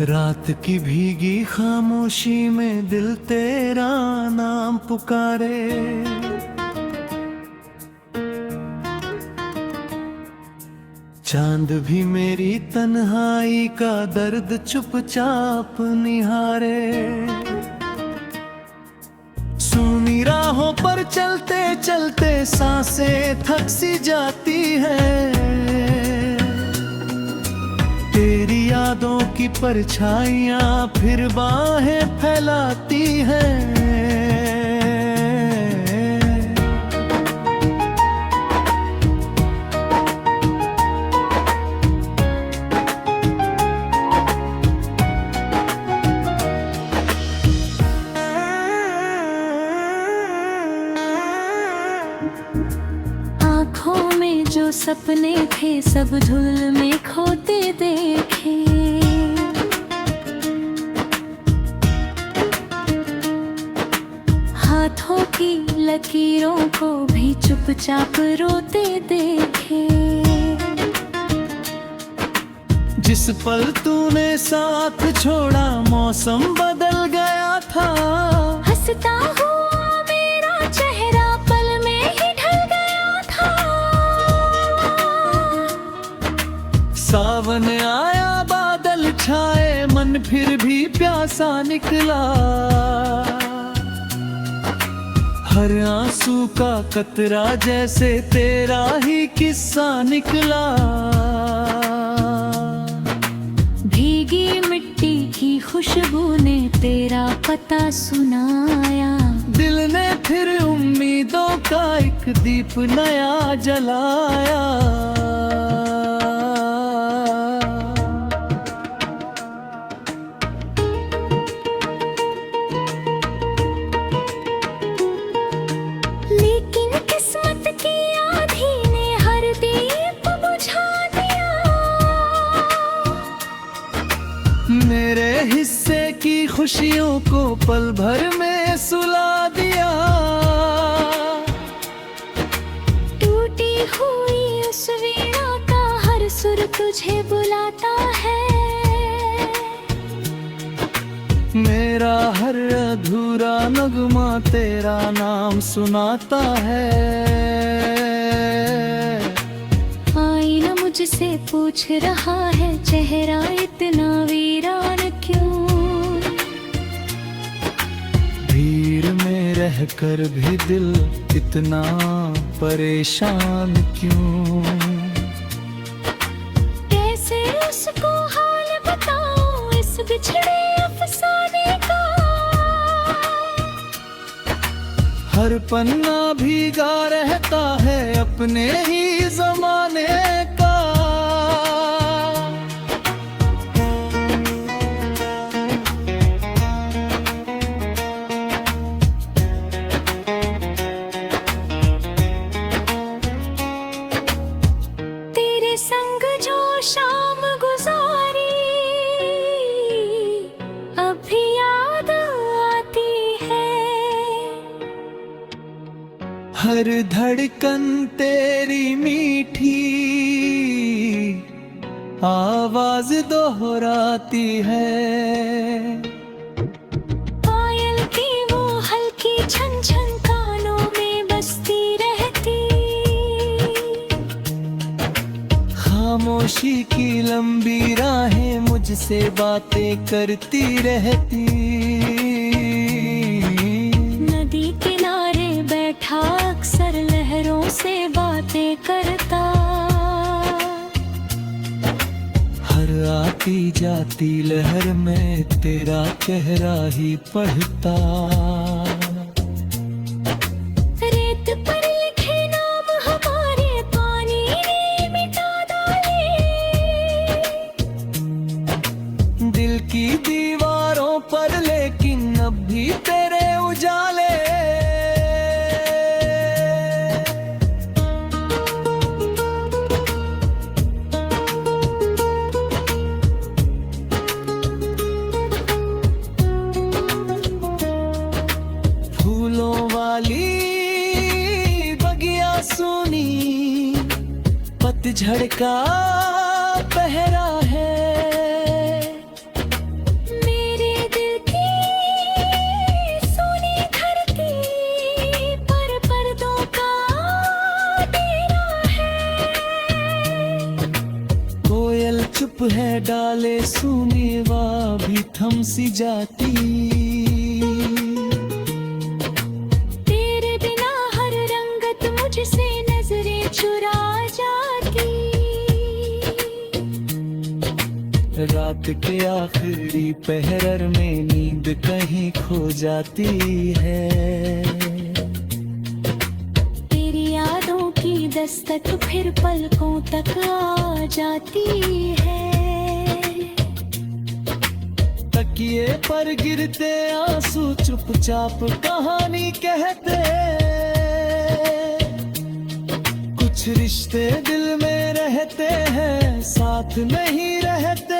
रात की भीगी खामोशी में दिल तेरा नाम पुकारे। चांद भी मेरी तन्हाई का दर्द चुपचाप निहारे। सूनी राहों पर चलते चलते सांसें थक सी जाती हैं। तेरी यादों की परछाइयां फिर बाहें फैलाती हैं। आँखों में जो सपने थे सब धुल में खोते देखे। हाथों की लकीरों को भी चुपचाप रोते देखे। जिस पल तूने साथ छोड़ा मौसम बदल गया था। हंसता हुआ मेरा चेहरा पल में ही ढल गया था। सावन आया बादल छाए मन फिर भी प्यासा निकला। हर आंसू का कतरा जैसे तेरा ही किस्सा निकला। भीगी मिट्टी की खुशबू ने तेरा पता सुनाया। दिल ने फिर उम्मीदों का एक दीप नया जलाया। लेकिन किस्मत की आंधी ने हर दीप बुझा दिया। मेरे हिस्से की खुशियों को पल भर में सुला दिया। टूटी हुई उस वीणा का हर सुर तुझे बुलाता है। मेरा हर अधूरा नगमा तेरा नाम सुनाता है। आईना मुझसे पूछ रहा है चेहरा इतना वीरान क्यों। भीड़ में रहकर भी दिल इतना परेशान क्यों। कैसे उसको हाल बताऊं इस बिछड़े अफसाने का। हर पन्ना भीगा रहता है अपने ही जमाने का। तेरे संग जो शाम गुजारी अब भी याद आती है। हर धड़कन तेरी मीठी आवाज दोहराती है। पायल की वो हल्की छन छन कानों में बजती रहती। खामोशी की लंबी राहें मुझसे बातें करती रहती। नदी किनारे बैठा अक्सर लहरों से बातें करता। हर आती जाती लहर में तेरा चेहरा ही पढ़ता। रेत पर लिखे नाम हमारे पानी ने मिटा डाले। दिल की दीवारों पर लेकिन अब भी तेरे उजाले। फूलों वाली बगिया सुनी पतझड़ का पहरा है। डाले सुनेवा भी थम सी जाती। तेरे बिना हर रंगत मुझसे नजरें चुरा जाती। रात के आखिरी पहर में नींद कहीं खो जाती है। तेरी यादों की दस्तक फिर पलकों तक आ जाती है। तकिए पर गिरते आंसू चुपचाप कहानी कहते। कुछ रिश्ते दिल में रहते हैं, साथ नहीं रहते।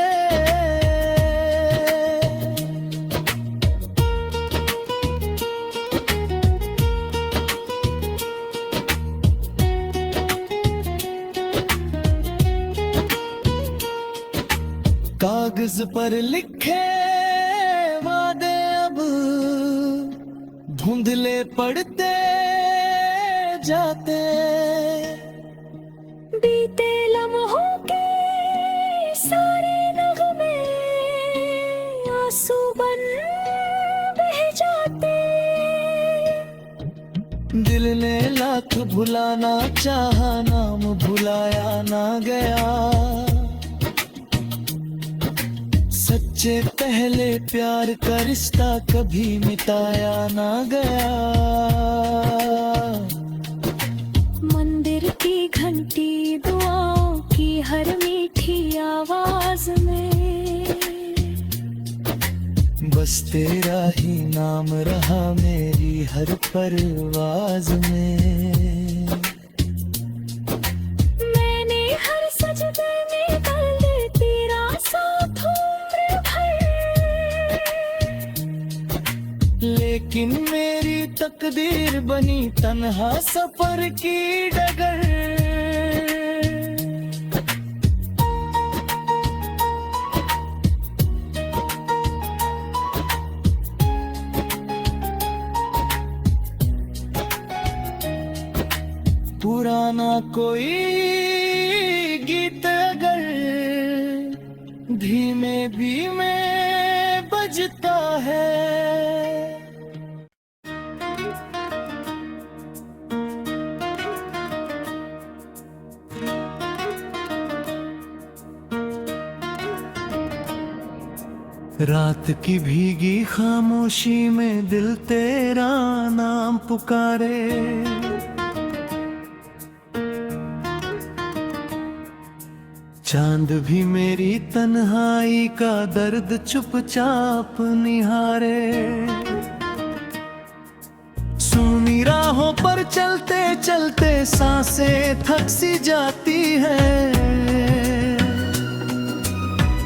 कागज पर लिखे वादे अब धुंधले पड़ते जाते। बीते लम्हों के सारे नगमे आंसू बन बह जाते। दिल ने लाख भुलाना चाहा, नाम भुलाया ना गया। सच्चे पहले प्यार का रिश्ता कभी मिटाया ना गया। मंदिर की घंटी दुआओं की हर मीठी आवाज में बस तेरा ही नाम रहा मेरी हर परवाज में। मैंने हर सजदे में दर्द तेरा साथ उम्र भर। लेकिन मेरी तकदीर बनी तन्हा सफर की डगर। पुराना कोई गीत अगर धीमे धीमे बजता है। रात की भीगी खामोशी में दिल तेरा नाम पुकारे। चांद भी मेरी तन्हाई का दर्द चुपचाप निहारे। सूनी राहों पर चलते चलते सांसें थक सी जाती हैं।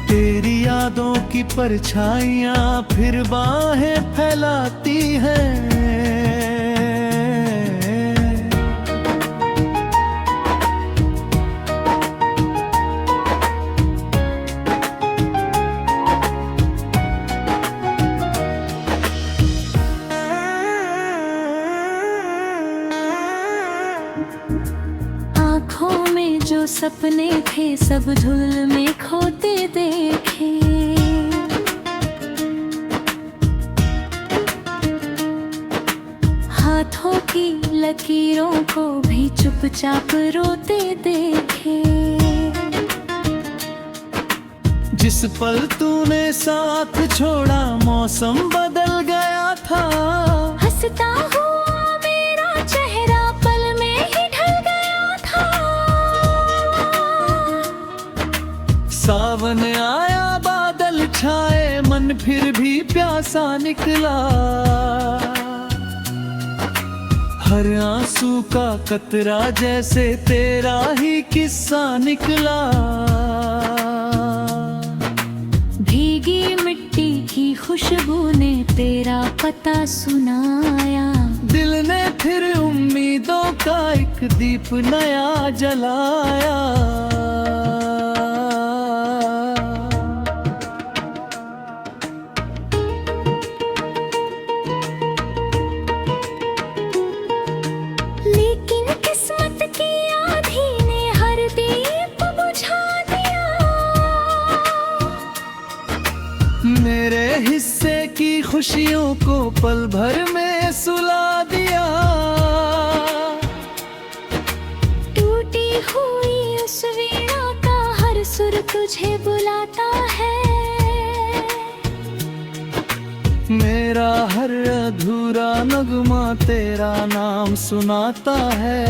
तेरी यादों की परछाइयां फिर बाहें फैलाती हैं। आँखों में जो सपने थे सब धुल में खोते देखे। हाथों की लकीरों को भी चुपचाप रोते देखे। जिस पल तूने साथ छोड़ा मौसम बदल गया था। हंसता हुआ मेरा चेहरा पल में ही ढल गया था। सावन आया बादल छाए मन फिर भी प्यासा निकला। हर आंसू का कतरा जैसे तेरा ही किस्सा निकला। भीगी मिट्टी की खुशबू ने तेरा पता सुनाया। दिल ने फिर उम्मीदों का एक दीप नया जलाया। लेकिन किस्मत की आंधी ने हर दीप बुझा दिया। खुशियों को पल भर में सुला दिया। टूटी हुई उस वीणा का हर सुर तुझे बुलाता है। मेरा हर अधूरा नगमा तेरा नाम सुनाता है।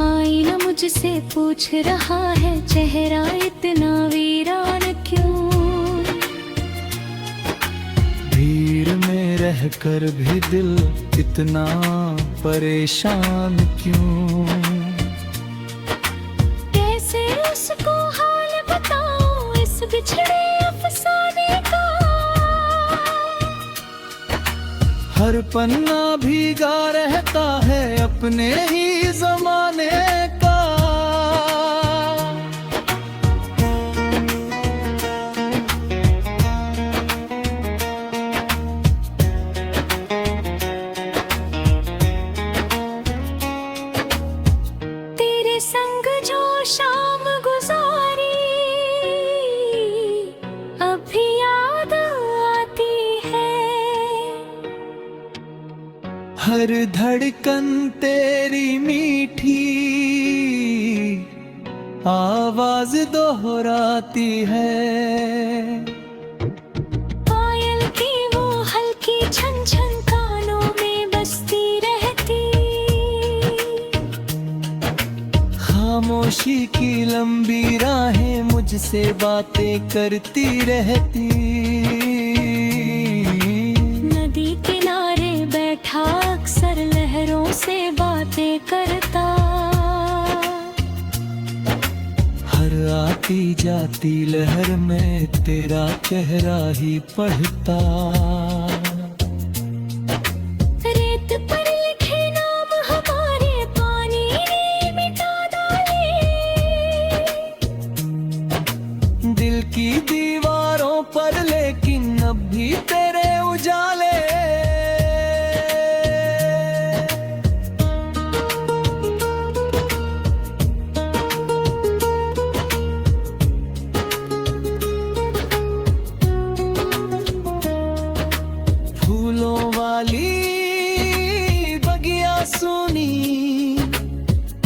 आईना मुझसे पूछ रहा है, चेहरा इतना वीरान क्यों। भीड़ में रहकर भी दिल इतना परेशान क्यों। कैसे उसको हाल बताऊं इस बिछड़े अफसाने का। हर पन्ना भीगा रहता है अपने ही जमाने का। तेरे संग जो शाम गुजारी अब भी याद आती है। हर धड़कन तेरी मीठी आवाज दोहराती है। पायल की वो हल्की छन छन कानों में बजती रहती। खामोशी की लंबी राहें मुझसे बातें करती रहती। नदी किनारे बैठा अक्सर लहरों से बातें करता। हर आती जाती लहर में तेरा चेहरा ही पढ़ता। रेत पर लिखे नाम हमारे पानी ने मिटा डाले। दिल की दीवारों पर लेकिन अब भी तेरे उजाले। फूलों वाली बगिया सुनी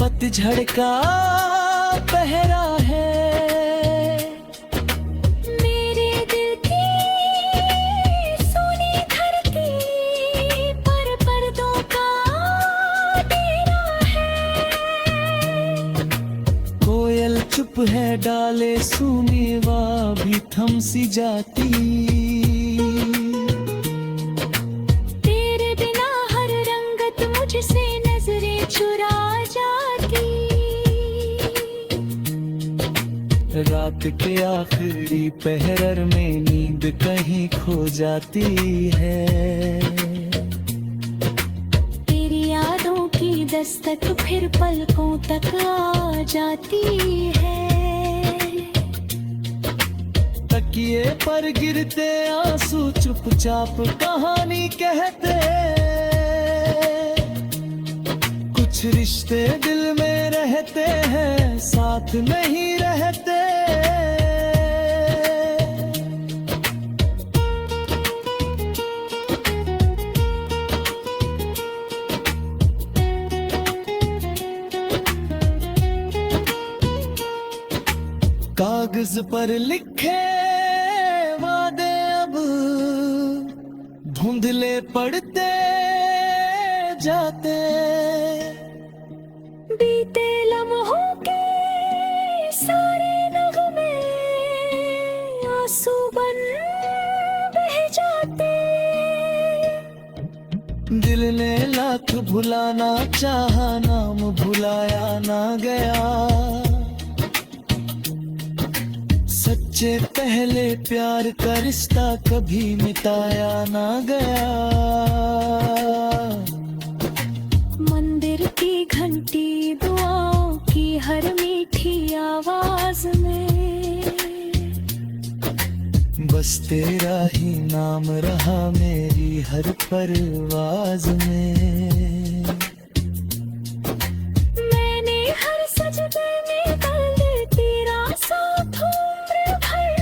पतझड़ का पहरा है। मेरे दिल की सोनी धरती पर पर्दों का डेरा है। कोयल चुप है डाले सुनी वा भी थम सी जाती। तेरे बिना हर रंगत मुझसे नजरें चुरा जाती। रात के आखिरी पहर में नींद कहीं खो जाती है। तेरी यादों की दस्तक फिर पलकों तक आ जाती है। तकिए पर गिरते आंसू चुपचाप कहानी कहते। कुछ रिश्ते दिल में रहते हैं साथ नहीं रहते। कागज पर लिखे वादे अब धुंधले पड़ते जाते। बीते लम्हों के सारे नगमे आंसू बन बह जाते। दिल ने लाख भुलाना चाहा नाम भुलाया ना गया। सच्चे पहले प्यार का रिश्ता कभी मिटाया ना गया। मंदिर की घंटी दुआओं की हर मीठी आवाज में बस तेरा ही नाम रहा मेरी हर परवाज में। मैंने हर सजदे में दर्द तेरा साथ उम्र भर।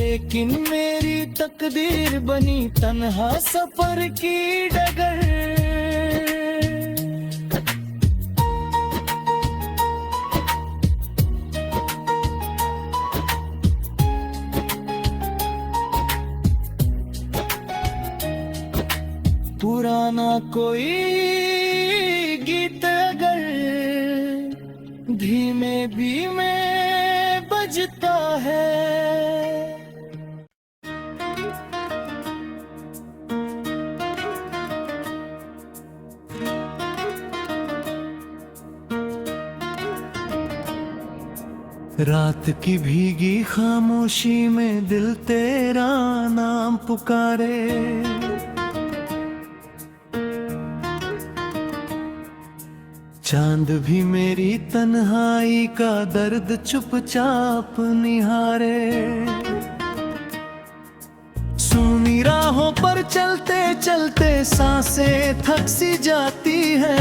लेकिन मेरी तकदीर बनी तन्हा सफर की डगर। पुराना कोई गीत अगर धीमे धीमे बजता है, रात की भीगी खामोशी में दिल तेरा नाम पुकारे। चांद भी मेरी तन्हाई का दर्द चुपचाप निहारे। सूनी राहों पर चलते चलते सांसें थक सी जाती है।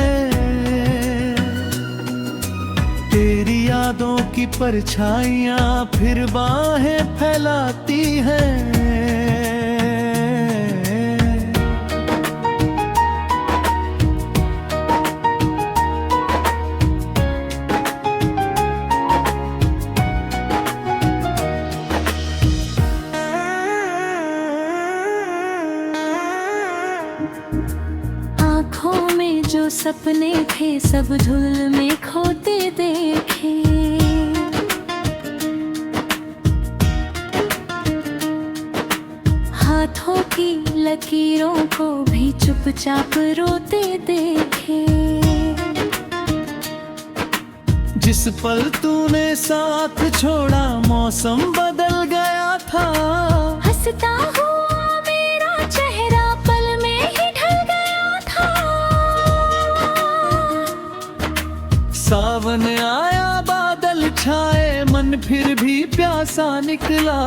तेरी यादों की परछाइयां फिर बाहें फैलाती हैं। आँखों में जो सपने थे सब धुल में खोते देखे। हाथों की लकीरों को भी चुपचाप रोते देखे। जिस पल तूने साथ छोड़ा मौसम बदल गया था। हंसता हुआ मेरा चेहरा पल में ही ढल गया था। सावन आया बादल छाए मन फिर भी प्यासा निकला।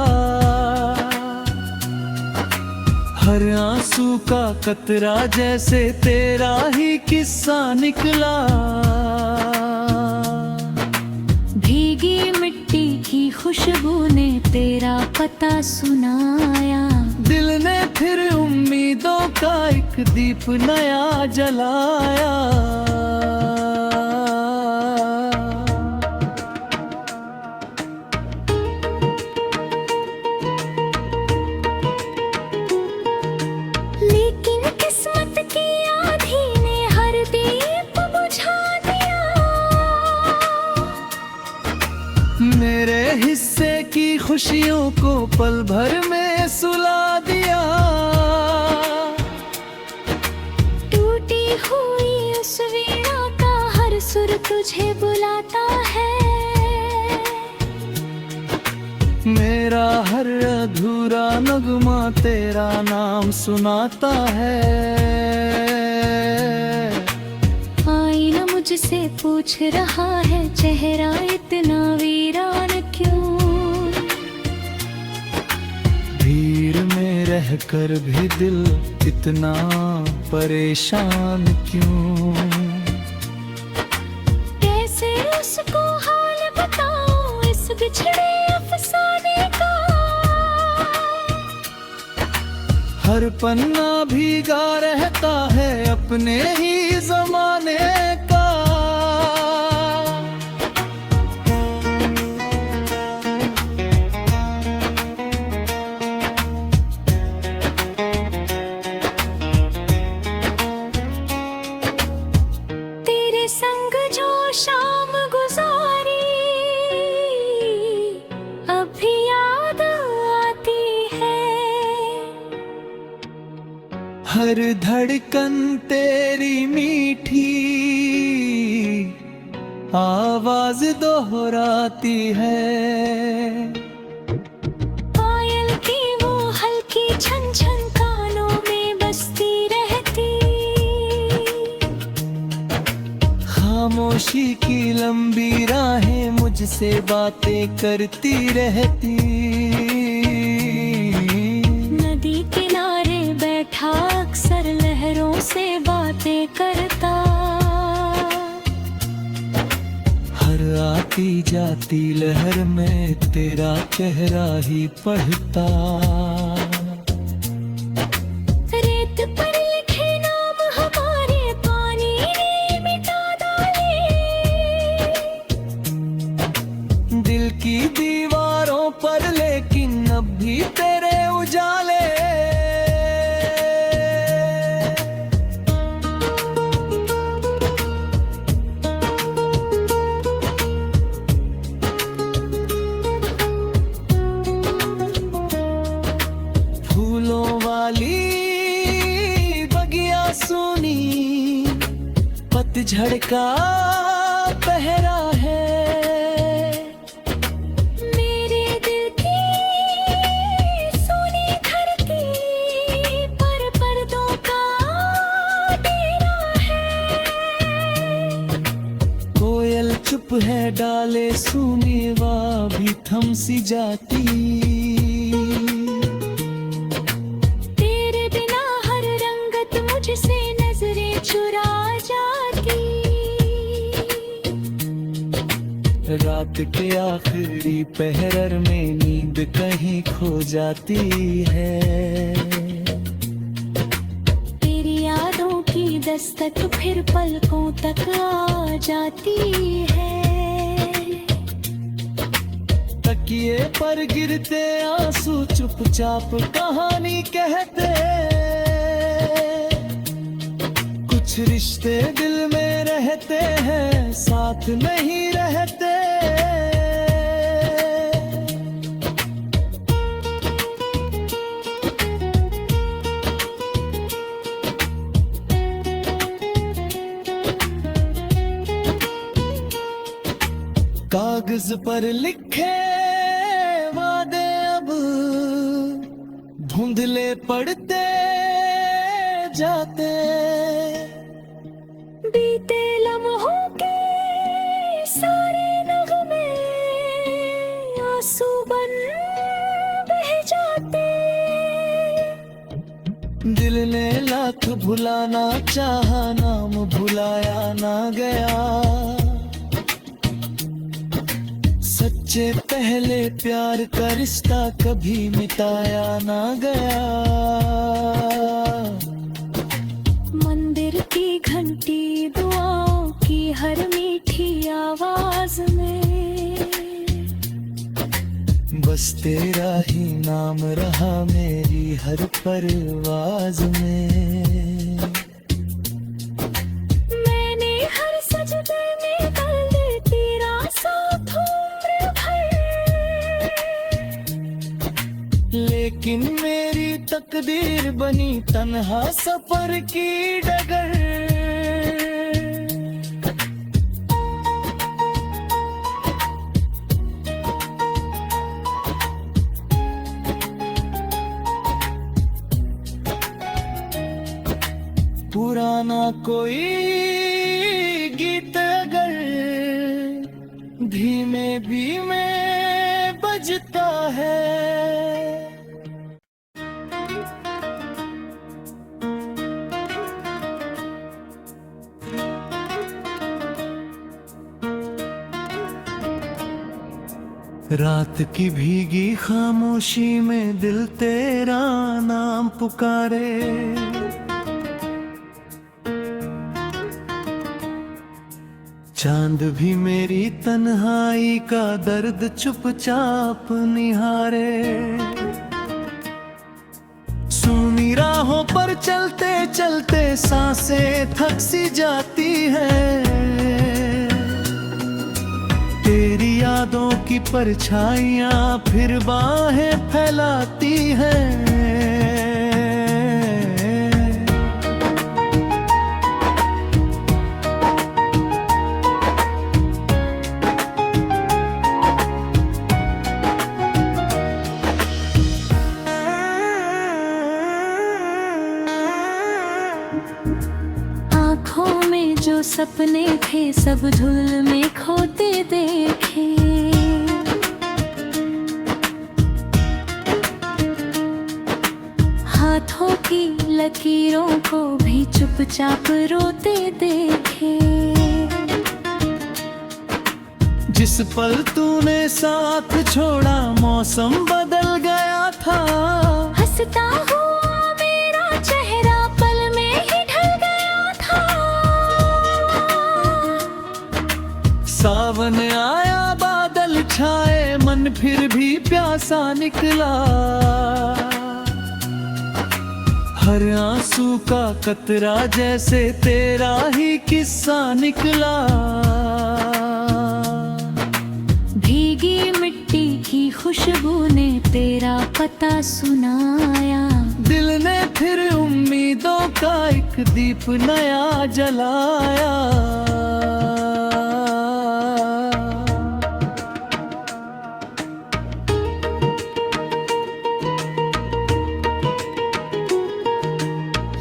हर आंसू का कतरा जैसे तेरा ही किस्सा निकला। भीगी मिट्टी की खुशबू ने तेरा पता सुनाया। दिल ने फिर उम्मीदों का एक दीप नया जलाया। लेकिन किस्मत की आंधी ने हर दीप बुझा दिया। मेरे हिस्से की खुशियों को पल भर में सुला दिया। टूटी हुई उस वीणा का हर सुर तुझे बुलाता है। मेरा हर अधूरा नगमा तेरा नाम सुनाता है। आईना मुझसे पूछ रहा है चेहरा इतना वीरान क्यों। भीड़ में रहकर भी दिल इतना परेशान क्यों। कैसे उसको हाल बताऊं इस बिछड़े अफसाने का। हर पन्ना भीगा रहता है अपने ही जमाने का। तेरे संग जो शाम गुजारी अब भी याद आती है। हर धड़कन तेरी मीठी आवाज दोहराती है। पायल की वो हल्की छन छन कानों में बसती रहती। खामोशी की लंबी राहें मुझसे बातें करती रहती। नदी किनारे बैठा अक्सर लहरों से बातें करता। हर आती जाती लहर में तेरा चेहरा ही पढ़ता। रेत पर लिखे नाम हमारे पानी ने मिटा डाले। दिल की दीवारों पर लेकिन अब भी तेरे उजाले। फूलों वाली बगिया सुनी पतझड़ का पहरा है। मेरे दिल की सोनी धरती पर पर्दों का डेरा है। कोयल चुप है डाले सुनी वा भी थम सी जाती। तेरे बिना हर रंगत मुझसे नजरें चुरा जाती। रात के आखिरी पहर में नींद कहीं खो जाती है। तेरी यादों की दस्तक फिर पलकों तक आ जाती है। तकिए पर गिरते आंसू चुपचाप कहानी कहते। कुछ रिश्ते दिल में रहते हैं साथ नहीं रहते। कागज पर लिखे वादे अब धुंधले पड़ते जाते। बीते लम्हों के सारे नगमे आंसू बन बह जाते। दिल ने लाख भुलाना चाहा नाम भुलाया ना गया। सच्चे पहले प्यार का रिश्ता कभी मिटाया ना गया। मंदिर की घंटी दुआओं की हर मीठी आवाज में बस तेरा ही नाम रहा मेरी हर परवाज में। मैंने हर सजदे में कर दे तेरा साथ उम्र भर। लेकिन मेरी तकदीर बनी तन्हा सफर की डगर। पुराना कोई गीत अगर धीमे धीमे बजता है। रात की भीगी खामोशी में दिल तेरा नाम पुकारे। चांद भी मेरी तन्हाई का दर्द चुपचाप निहारे। सूनी राहों पर चलते चलते सांसें थक सी जाती हैं। तेरी यादों की परछाइयां फिर बाहें फैलाती हैं। आँखों में जो सपने थे सब धुल में खोते देखे। हाथों की लकीरों को भी चुपचाप रोते देखे। जिस पल तूने साथ छोड़ा मौसम बदल गया था। हंसता हुआ मेरा चेहरा पल में ही ढल गया था। सावन आया बादल छाए मन फिर भी प्यासा निकला। हर आंसू का कतरा जैसे तेरा ही किस्सा निकला। भीगी मिट्टी की खुशबू ने तेरा पता सुनाया। दिल ने फिर उम्मीदों का एक दीप नया जलाया।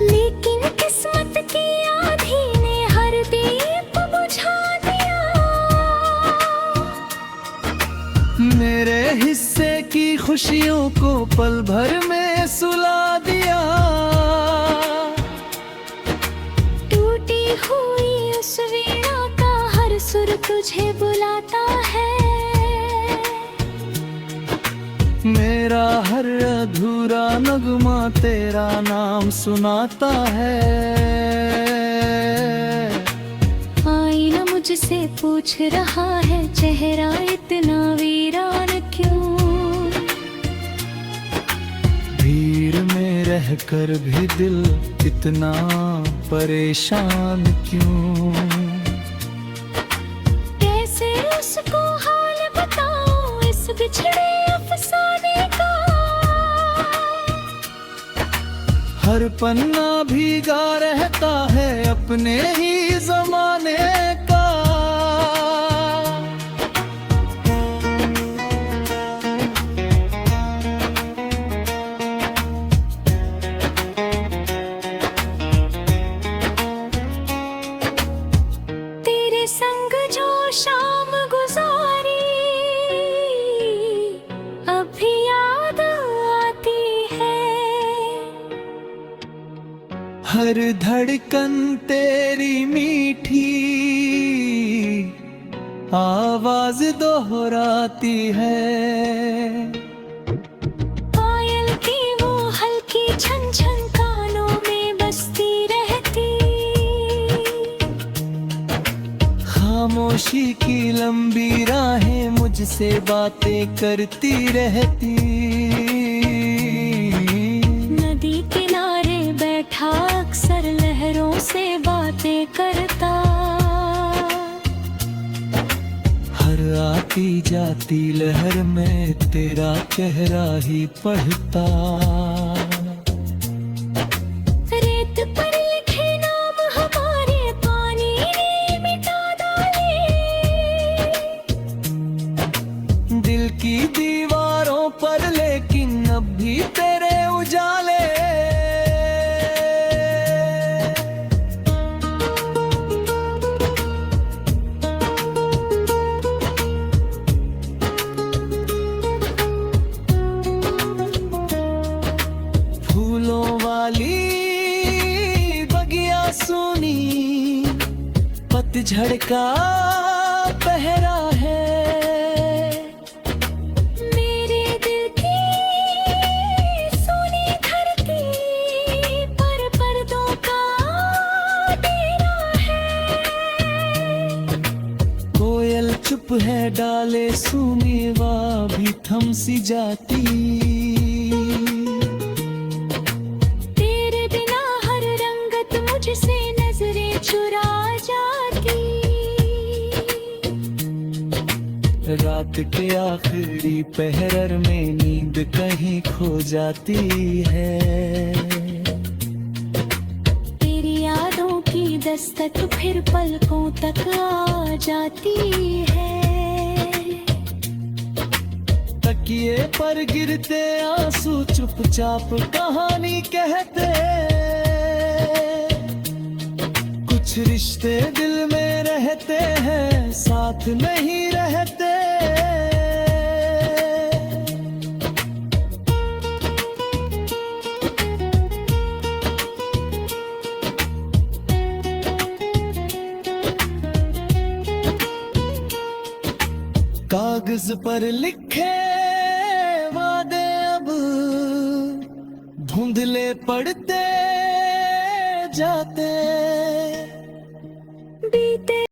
लेकिन किस्मत की आंधी ने हर दीप बुझा दिया। मेरे हिस्से की खुशियों को पल भर में सुला दिया। टूटी हुई उस वीणा का हर सुर तुझे बुलाता है। मेरा हर अधूरा नगमा तेरा नाम सुनाता है। आईना मुझसे पूछ रहा है चेहरा इतना वीरान क्यों। भीड़ में रहकर भी दिल इतना परेशान क्यों। कैसे उसको हाल बताऊं इस बिछड़े अफसाने का। हर पन्ना भीगा रहता है अपने ही जमाने का। तेरे संग जो शाम गुजारी अब भी याद आती है। हर धड़कन तेरी मीठी आवाज दोहराती है। पायल की वो हल्की छन छन कानों में बजती रहती। खामोशी की लंबी राहें मुझसे बातें करती रहती। नदी किनारे बैठा अक्सर लहरों से बातें करता। हर आती जाती लहर में तेरा चेहरा ही पढ़ता। रेत पर लिखे नाम हमारे पानी ने मिटा डाले। दिल की दीवारों पर लेकिन अब भी तेरे उजाले। फूलों वाली बगिया सुनी पतझड़ का पहरा है। मेरे दिल की सोनी धरती पर पर्दों का डेरा है। कोयल चुप है डाले सुनीवा भी थम सी जाती। तेरे बिना हर रंगत मुझसे नजरें चुरा जाती। रात के आखिरी पहर में नींद कहीं खो जाती है। तेरी यादों की दस्तक फिर पलकों तक आ जाती है। तकिए पर गिरते आंसू चुपचाप कहानी कहते। कुछ रिश्ते दिल में रहते हैं साथ नहीं रहते। कागज पर लिखे वादे अब धुंधले पड़ते जाते। बीते